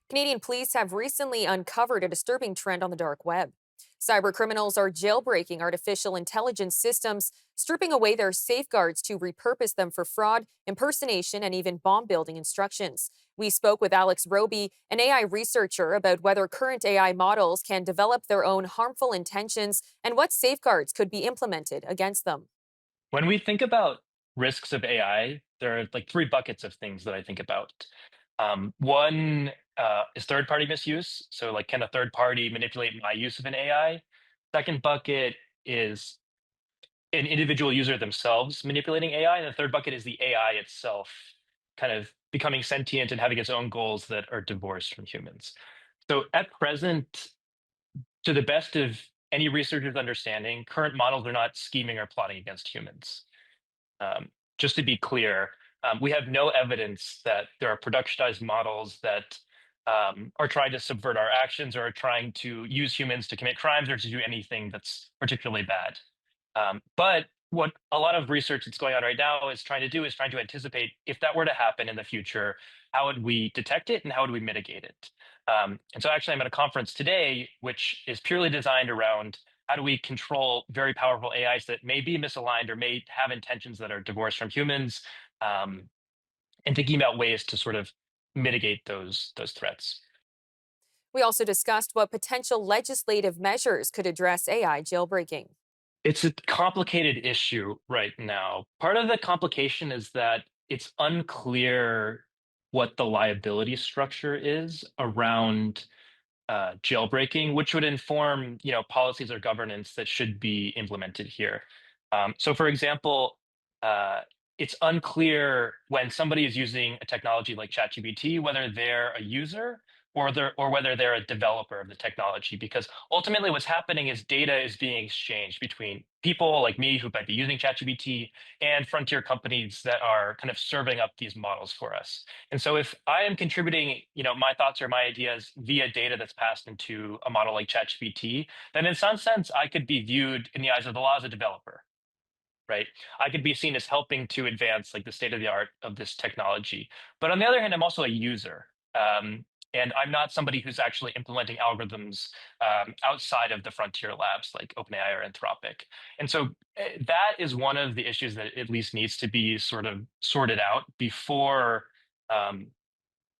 Canadian police have recently uncovered a disturbing trend on the dark web. Cybercriminals are jailbreaking artificial intelligence systems, stripping away their safeguards to repurpose them for fraud, impersonation, and even bomb building instructions. We spoke with Alex Robey, an AI researcher, about whether current AI models can develop their own harmful intentions and what safeguards could be implemented against them. When we think about risks of AI, there are like three buckets of things that I think about. One is third party misuse. So, like, can a third party manipulate my use of an AI? Second bucket is an individual user themselves manipulating AI. And the third bucket is the AI itself kind of becoming sentient and having its own goals that are divorced from humans. So, at present, to the best of any researcher's understanding, current models are not scheming or plotting against humans. Just to be clear, we have no evidence that there are productionized models that are trying to subvert our actions or are trying to use humans to commit crimes or to do anything that's particularly bad. But what a lot of research that's going on right now is trying to do is trying to anticipate if that were to happen in the future, how would we detect it and how would we mitigate it? And so actually, I'm at a conference today, which is purely designed around how do we control very powerful AIs that may be misaligned or may have intentions that are divorced from humans, um, and thinking about ways to sort of mitigate those threats. We also discussed what potential legislative measures could address AI jailbreaking. It's a complicated issue right now. Part of the complication is that it's unclear what the liability structure is around jailbreaking, which would inform, policies or governance that should be implemented here. So, for example, uh, it's unclear when somebody is using a technology like ChatGPT whether they're a user or whether they're a developer of the technology, because ultimately what's happening is data is being exchanged between people like me who might be using ChatGPT and frontier companies that are kind of serving up these models for us. And so if I am contributing, my thoughts or my ideas via data that's passed into a model like ChatGPT, then in some sense I could be viewed in the eyes of the law as a developer, right? I could be seen as helping to advance like the state of the art of this technology. But on the other hand, I'm also a user. And I'm not somebody who's actually implementing algorithms outside of the frontier labs like OpenAI or Anthropic. And so that is one of the issues that at least needs to be sort of sorted out before um,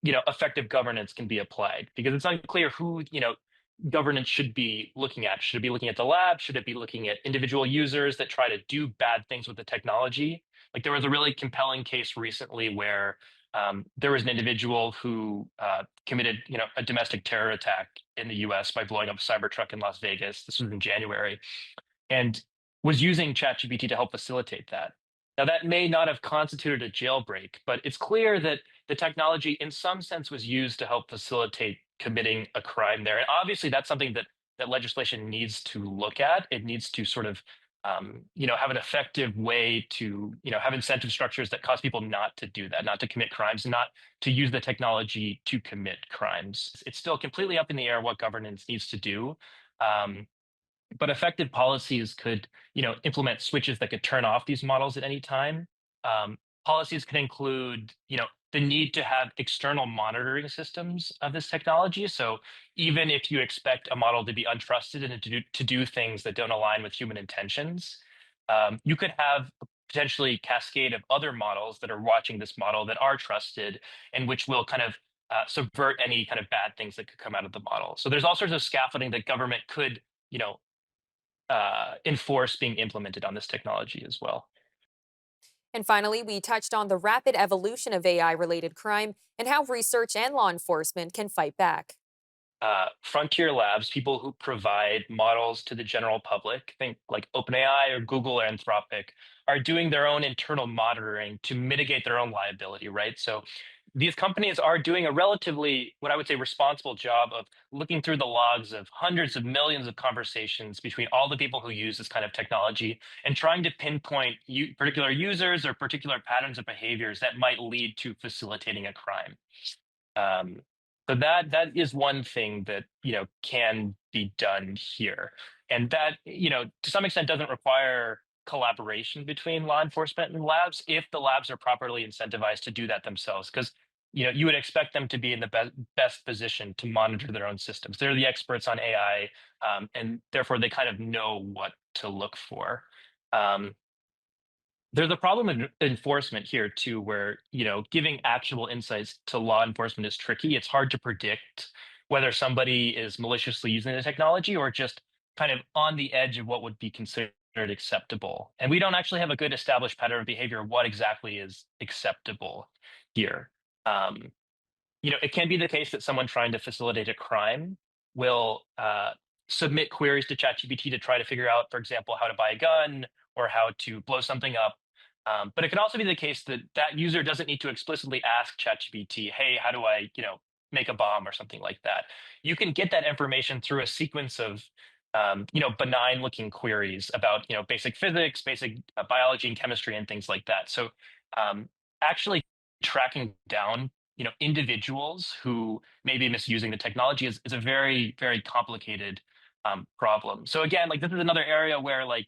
effective governance can be applied, because it's unclear who, governance should be looking at. Should it be looking at the lab? Should it be looking at individual users that try to do bad things with the technology? Like, there was a really compelling case recently where there was an individual who committed, a domestic terror attack in the U.S. by blowing up a Cybertruck in Las Vegas. This was in January, and was using ChatGPT to help facilitate that. Now, that may not have constituted a jailbreak, but it's clear that the technology, in some sense, was used to help facilitate committing a crime there. And obviously, that's something that legislation needs to look at. It needs to sort of, have an effective way to, have incentive structures that cause people not to do that, not to commit crimes, not to use the technology to commit crimes. It's still completely up in the air what governance needs to do. Um, but effective policies could, implement switches that could turn off these models at any time. Um, Policies could include, the need to have external monitoring systems of this technology. So even if you expect a model to be untrusted and to do things that don't align with human intentions, you could have a potentially cascade of other models that are watching this model that are trusted and which will kind of subvert any kind of bad things that could come out of the model. So there's all sorts of scaffolding that government could, enforce being implemented on this technology as well. And finally, we touched on the rapid evolution of AI related crime and how research and law enforcement can fight back. Frontier labs, people who provide models to the general public, think like OpenAI or Google or Anthropic, are doing their own internal monitoring to mitigate their own liability, right? So these companies are doing a relatively, what I would say, responsible job of looking through the logs of hundreds of millions of conversations between all the people who use this kind of technology and trying to pinpoint particular users or particular patterns of behaviors that might lead to facilitating a crime. Um, so that is one thing that can be done here, and that to some extent doesn't require collaboration between law enforcement and labs if the labs are properly incentivized to do that themselves. Because you would expect them to be in the best position to monitor their own systems. They're the experts on AI, and therefore they kind of know what to look for. Um, there's a problem in enforcement here too, where giving actionable insights to law enforcement is tricky. It's hard to predict whether somebody is maliciously using the technology or just kind of on the edge of what would be considered acceptable. And we don't actually have a good established pattern of behavior of what exactly is acceptable here. Um, it can be the case that someone trying to facilitate a crime will submit queries to ChatGPT to try to figure out, for example, how to buy a gun or how to blow something up. But it can also be the case that that user doesn't need to explicitly ask ChatGPT, "Hey, how do I, make a bomb?" or something like that. You can get that information through a sequence of, benign-looking queries about, basic physics, basic biology and chemistry, and things like that. So, actually tracking down individuals who may be misusing the technology is a very, very complicated problem. So again, like this is another area where like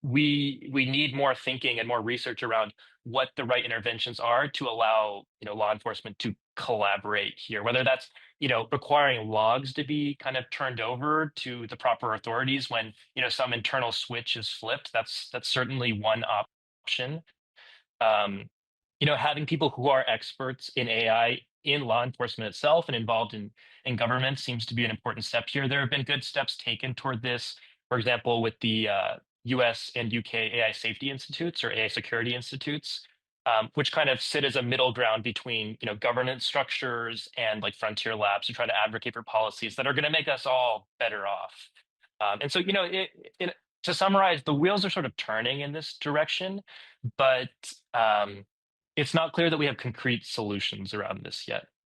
we need more thinking and more research around what the right interventions are to allow law enforcement to collaborate here, whether that's requiring logs to be kind of turned over to the proper authorities when some internal switch is flipped. That's certainly one option. um, Having people who are experts in AI in law enforcement itself and involved in government seems to be an important step here. There have been good steps taken toward this, for example, with the US and UK AI safety institutes or AI security institutes, which kind of sit as a middle ground between governance structures and like frontier labs to try to advocate for policies that are going to make us all better off. And so, to summarize, the wheels are sort of turning in this direction, but it's not clear that we have concrete solutions around this yet.